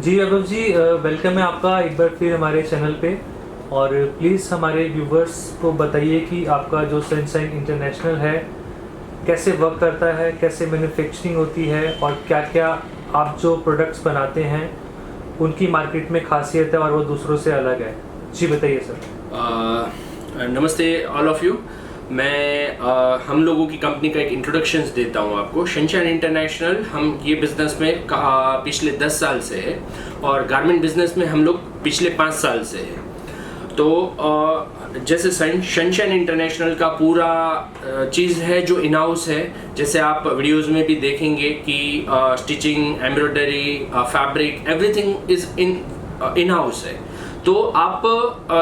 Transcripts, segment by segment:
जी अनुभव जी, वेलकम है आपका एक बार फिर हमारे चैनल पे। और प्लीज़ हमारे व्यूवर्स को बताइए कि आपका जो सनशाइन इंटरनेशनल है कैसे वर्क करता है, कैसे मैन्युफैक्चरिंग होती है और क्या क्या आप जो प्रोडक्ट्स बनाते हैं उनकी मार्केट में खासियत है और वो दूसरों से अलग है। जी बताइए सर। नमस्ते ऑल ऑफ यू। मैं हम लोगों की कंपनी का एक इंट्रोडक्शंस देता हूँ आपको। सनशाइन इंटरनेशनल, हम ये बिज़नेस में पिछले 10 साल से है और गारमेंट बिज़नेस में हम लोग पिछले 5 साल से है। तो जैसे सनशाइन इंटरनेशनल का पूरा चीज़ है जो इन हाउस है, जैसे आप वीडियोस में भी देखेंगे कि stitching, embroidery, fabric, everything is in house है। तो आप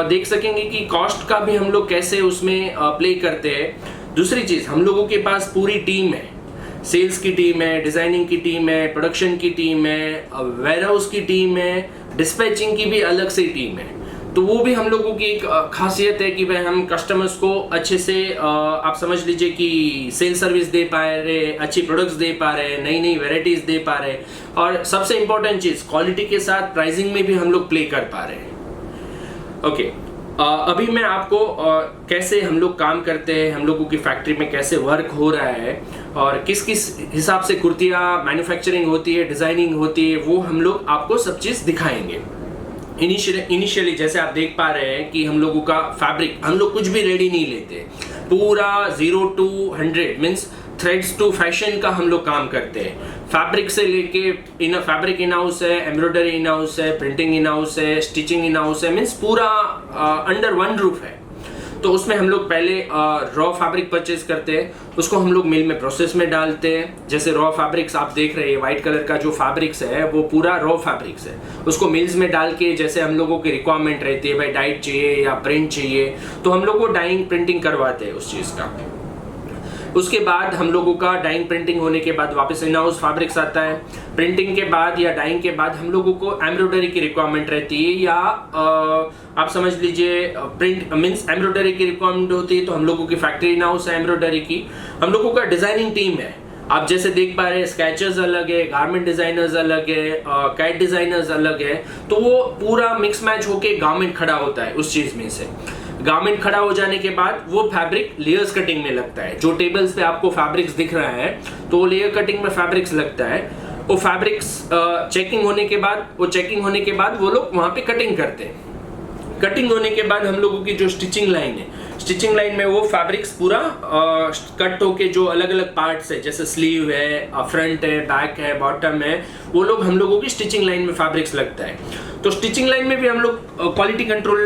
देख सकेंगे कि कॉस्ट का भी हम लोग कैसे उसमें प्ले करते हैं। दूसरी चीज़, हम लोगों के पास पूरी टीम है, सेल्स की टीम है, डिज़ाइनिंग की टीम है, प्रोडक्शन की टीम है, वेयरहाउस की टीम है, डिस्पैचिंग की भी अलग से टीम है। तो वो भी हम लोगों की एक खासियत है कि भाई हम कस्टमर्स को अच्छे से आप समझ लीजिए कि सेल सर्विस दे पा रहे, अच्छी प्रोडक्ट्स दे पा रहे, नई नई वेराइटीज़ दे पा रहे, और सबसे इम्पोर्टेंट चीज़ क्वालिटी के साथ प्राइसिंग में भी हम लोग प्ले कर पा रहे हैं। ओके, अभी मैं आपको कैसे हम लोग काम करते हैं, हम लोगों की फैक्ट्री में कैसे वर्क हो रहा है और किस किस हिसाब से कुर्तियाँ मैन्युफैक्चरिंग होती है, डिज़ाइनिंग होती है, वो हम लोग आपको सब चीज़ दिखाएंगे। इनिशियली जैसे आप देख पा रहे हैं कि हम लोगों का फैब्रिक, हम लोग कुछ भी रेडी नहीं लेते, पूरा 0 to 100 means threads to fashion का हम लोग काम करते हैं। फैब्रिक से लेके फैब्रिक इन हाउस है, एम्ब्रॉयडरी इन हाउस है, प्रिंटिंग इन हाउस है, स्टिचिंग इन हाउस है, मीन्स पूरा अंडर वन रूफ है। तो उसमें हम लोग पहले रॉ फैब्रिक परचेज करते हैं, उसको हम लोग मिल में प्रोसेस में डालते हैं। जैसे रॉ फैब्रिक्स आप देख रहे हैं, वाइट कलर का जो फैब्रिक्स है वो पूरा रॉ फैब्रिक्स है। उसको मिल्स में डाल के, जैसे हम लोगों की रिक्वायरमेंट रहती है, भाई डाइट चाहिए या प्रिंट चाहिए, तो हम लोग वो डाइंग प्रिंटिंग करवाते हैं उस चीज़ का। उसके बाद हम लोगों का डाइंग प्रिंटिंग होने के बाद वापस इन हाउस फैब्रिक्स आता है। प्रिंटिंग के बाद या डाइंग के बाद हम लोगों को एम्ब्रॉयडरी की रिक्वायरमेंट रहती है, या आप समझ लीजिए प्रिंट मीन्स एम्ब्रॉयडरी की रिक्वायरमेंट होती है, तो हम लोगों की फैक्ट्री इन हाउस है एम्ब्रॉयडरी की। हम लोगों का डिजाइनिंग टीम है, आप जैसे देख पा रहे हैं, स्केचर्स अलग है, गारमेंट डिजाइनर्स अलग है, कैट डिजाइनर्स अलग है। तो वो पूरा मिक्स मैच होके गारमेंट खड़ा होता है। उस चीज में से गारमेंट खड़ा हो जाने के बाद वो फैब्रिक लेयर्स कटिंग में लगता है। जो टेबल्स पे आपको फैब्रिक्स दिख रहा है, तो वो लेयर कटिंग में फैब्रिक्स लगता है। वो फैब्रिक्स चेकिंग होने के बाद वो लोग वहां पे कटिंग करते हैं। कटिंग होने के बाद हम लोगों की जो स्टिचिंग लाइन है, स्टिचिंग लाइन में वो फैब्रिक्स पूरा कट होके जो अलग अलग पार्ट्स है, जैसे स्लीव है, फ्रंट है, बैक है, बॉटम है, वो लोग हम लोगों की स्टिचिंग लाइन में फैब्रिक्स लगता है। तो स्टिचिंग लाइन में भी हम लोग क्वालिटी कंट्रोल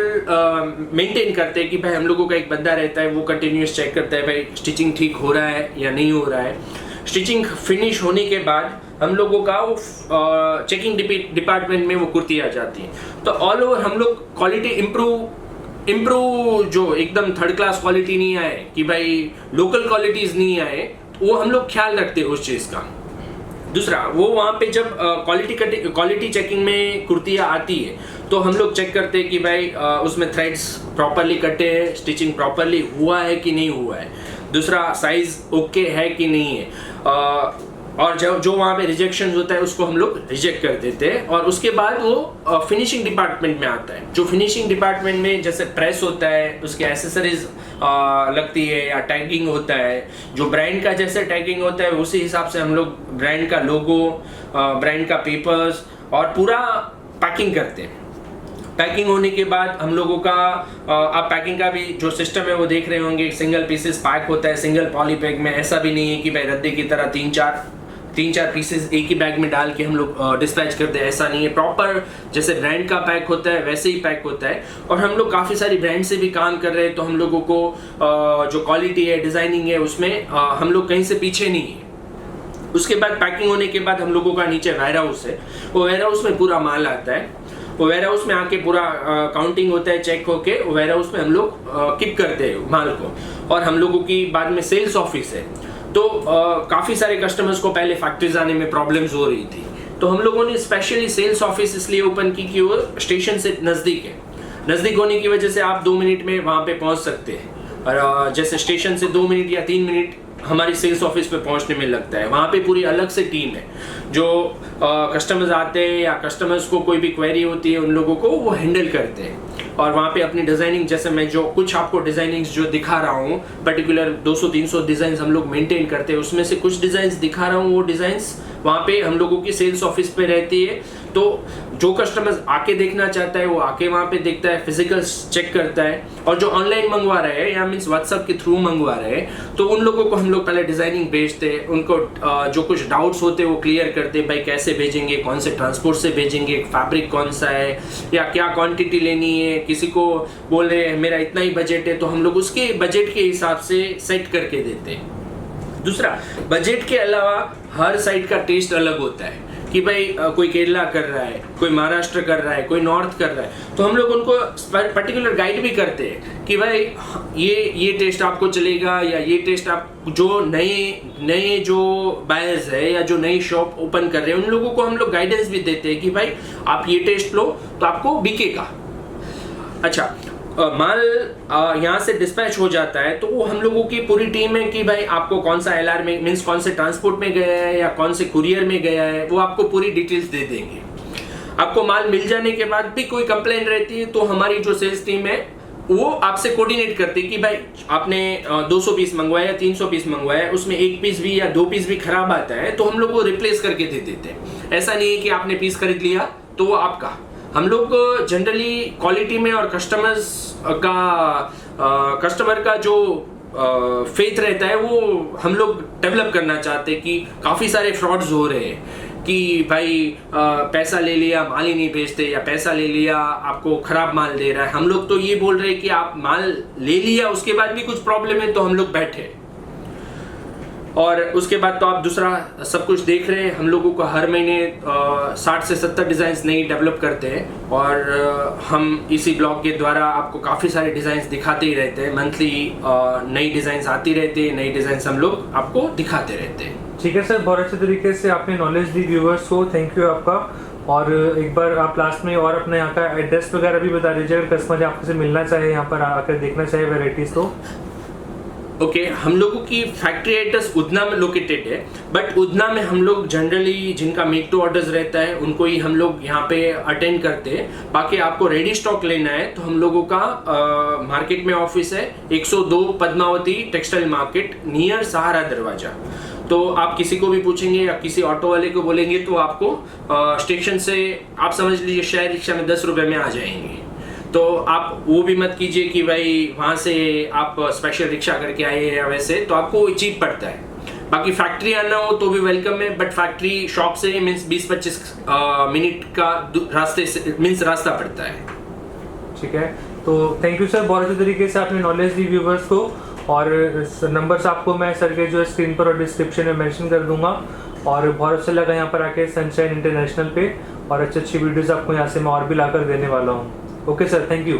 मेंटेन करते हैं कि भाई हम लोगों का एक बंदा रहता है, वो कंटिन्यूस चेक करता है भाई स्टिचिंग ठीक हो रहा है या नहीं हो रहा है। स्टिचिंग फिनिश होने के बाद हम लोगों का वो चेकिंग डिपार्टमेंट में वो कुर्ती आ जाती है। तो ऑल ओवर हम लोग क्वालिटी इम्प्रूव जो एकदम थर्ड क्लास क्वालिटी नहीं आए कि भाई लोकल क्वालिटीज नहीं आए, वो हम लोग ख्याल रखते हैं उस चीज़ का। दूसरा, वो वहाँ पे जब क्वालिटी चेकिंग में कुर्तियाँ आती है, तो हम लोग चेक करते हैं कि भाई उसमें थ्रेड्स प्रॉपरली कटे हैं, स्टिचिंग प्रॉपरली हुआ है कि नहीं हुआ है, दूसरा साइज ओके है कि नहीं है, और जो वहाँ पे रिजेक्शन होता है उसको हम लोग रिजेक्ट कर देते हैं। और उसके बाद वो फिनिशिंग डिपार्टमेंट में आता है। जो फिनिशिंग डिपार्टमेंट में जैसे प्रेस होता है, उसके एसेसरीज लगती है, या टैगिंग होता है, जो ब्रांड का जैसे टैगिंग होता है उसी हिसाब से हम लोग ब्रांड का लोगो, ब्रांड का पेपर्स और पूरा पैकिंग करते हैं। पैकिंग होने के बाद हम लोगों का आप पैकिंग का भी जो सिस्टम है वो देख रहे होंगे, सिंगल पीसेस पैक होता है, सिंगल पॉली पैक में। ऐसा भी नहीं है कि भाई रद्दी की तरह तीन चार पीसेस एक ही बैग में डाल के हम लोग डिस्पैच करते हैं, ऐसा नहीं है। प्रॉपर जैसे ब्रांड का पैक होता है वैसे ही पैक होता है। और हम लोग काफ़ी सारी ब्रांड से भी काम कर रहे हैं, तो हम लोगों को जो क्वालिटी है, डिज़ाइनिंग है, उसमें हम लोग कहीं से पीछे नहीं है। उसके बाद पैकिंग होने के बाद हम लोगों का नीचे वेयर हाउस है, वो वेयर हाउस में पूरा माल आता है। वो वेयर हाउस में आके पूरा काउंटिंग होता है, चेक होके वेयर हाउस में हम लोग कीप करते हैं माल को। और हम लोगों की बाद में सेल्स ऑफिस है। तो काफ़ी सारे कस्टमर्स को पहले फैक्ट्रीज आने में प्रॉब्लम्स हो रही थी, तो हम लोगों ने स्पेशली सेल्स ऑफिस इसलिए ओपन की कि वो स्टेशन से नज़दीक है। नज़दीक होने की वजह से आप 2 मिनट में वहाँ पे पहुँच सकते हैं। और जैसे स्टेशन से 2 मिनट या 3 मिनट हमारी सेल्स ऑफिस पे पहुंचने में लगता है। वहाँ पे पूरी अलग से टीम है जो कस्टमर्स आते हैं या कस्टमर्स को कोई भी क्वेरी होती है उन लोगों को वो हैंडल करते हैं। और वहाँ पे अपनी डिज़ाइनिंग, जैसे मैं जो कुछ आपको डिज़ाइनिंग्स जो दिखा रहा हूँ, पर्टिकुलर 200-300 डिज़ाइंस हम लोग मेंटेन करते हैं, उसमें से कुछ डिज़ाइंस दिखा रहा हूँ, वो डिज़ाइंस वहाँ पे हम लोगों की सेल्स ऑफिस पे रहती है। तो जो कस्टमर्स आके देखना चाहता है वो आके वहाँ पे देखता है, फिजिकल चेक करता है। और जो ऑनलाइन मंगवा रहे हैं या मीन्स व्हाट्सएप के थ्रू मंगवा रहे हैं, तो उन लोगों को हम लोग पहले डिज़ाइनिंग भेजते हैं, उनको जो कुछ डाउट्स होते हैं वो क्लियर करते हैं, भाई कैसे भेजेंगे, कौन से ट्रांसपोर्ट से भेजेंगे, फैब्रिक कौन सा है या क्या क्वांटिटी लेनी है। किसी को बोल रहे हैं मेरा इतना ही बजट है, तो हम लोग उसके बजट के हिसाब से सेट करके देते हैं। दूसरा, बजट के अलावा हर साइड का टेस्ट अलग होता है कि भाई कोई केरला कर रहा है, कोई महाराष्ट्र कर रहा है, कोई नॉर्थ कर रहा है, तो हम लोग उनको पर्टिकुलर गाइड भी करते हैं कि भाई ये टेस्ट आपको चलेगा या ये टेस्ट आप जो नए जो बायर्स है या जो नई शॉप ओपन कर रहे हैं उन लोगों को हम लोग गाइडेंस भी देते हैं कि भाई आप ये टेस्ट लो तो आपको बिकेगा। अच्छा, माल यहाँ से डिस्पैच हो जाता है तो वो हम लोगों की पूरी टीम है कि भाई आपको कौन सा LR में मीन्स कौन से ट्रांसपोर्ट में गया है या कौन से कुरियर में गया है, वो आपको पूरी डिटेल्स दे देंगे। आपको माल मिल जाने के बाद भी कोई कंप्लेन रहती है तो हमारी जो सेल्स टीम है वो आपसे कोऑर्डिनेट करती है कि भाई आपने 200 पीस मंगवाया, 300 पीस मंगवाया, उसमें एक पीस भी या 2 पीस भी खराब आता है तो हम लोग वो रिप्लेस करके दे देते हैं। ऐसा नहीं है कि आपने पीस खरीद लिया तो वो आपका। हम लोग जनरली क्वालिटी में और कस्टमर का जो फेथ रहता है वो हम लोग डेवलप करना चाहते हैं कि काफ़ी सारे फ्रॉड्स हो रहे हैं कि भाई पैसा ले लिया माल ही नहीं भेजते या पैसा ले लिया आपको खराब माल दे रहा है। हम लोग तो ये बोल रहे हैं कि आप माल ले लिया उसके बाद भी कुछ प्रॉब्लम है तो हम लोग बैठे और उसके बाद तो आप दूसरा सब कुछ देख रहे हैं। हम लोगों को हर महीने 60 से 70 डिज़ाइंस नई डेवलप करते हैं और हम इसी ब्लॉग के द्वारा आपको काफ़ी सारे डिज़ाइंस दिखाते ही रहते हैं। मंथली नई डिज़ाइंस आती रहती है, नई डिज़ाइंस हम लोग आपको दिखाते रहते हैं। ठीक है सर, बहुत अच्छे तरीके से आपने नॉलेज दी व्यूअर्स को, थैंक यू आपका। और एक बार आप लास्ट में और अपने यहाँ का एड्रेस वगैरह भी बता दीजिए अगर कस्टमर आपसे मिलना चाहे, यहाँ पर आकर देखना चाहे वेराइटीज़ तो। ओके, हम लोगों की फैक्ट्री एड्रेस उधना में लोकेटेड है, बट उधना में हम लोग जनरली जिनका मेक टू ऑर्डर्स रहता है उनको ही हम लोग यहाँ पे अटेंड करते हैं। बाकी आपको रेडी स्टॉक लेना है तो हम लोगों का मार्केट में ऑफिस है 102 पद्मावती टेक्सटाइल मार्केट नियर सहारा दरवाजा। तो आप किसी को भी पूछेंगे या किसी ऑटो वाले को बोलेंगे तो आपको स्टेशन से आप समझ लीजिए शेयर रिक्शा में 10 रुपये में आ जाएंगे। तो आप वो भी मत कीजिए कि भाई वहाँ से आप स्पेशल रिक्शा करके आए या वैसे, तो आपको चीप पड़ता है। बाकी फैक्ट्री आना हो तो भी वेलकम है, बट फैक्ट्री शॉप से मीन्स 20-25 मिनट का रास्ते से मीन्स रास्ता पड़ता है। ठीक है, तो थैंक यू सर, बहुत अच्छे तरीके से आपने नॉलेज दी व्यूवर्स को। और नंबर्स आपको मैं सर के जो स्क्रीन पर और डिस्क्रिप्शन में मेंशन कर दूंगा। और बहुत अच्छा लगा यहाँ पर आके सनशाइन इंटरनेशनल पे, और अच्छी अच्छी वीडियोस आपको यहाँ से मैं और भी लाकर देने वाला हूँ। Okay sir, thank you.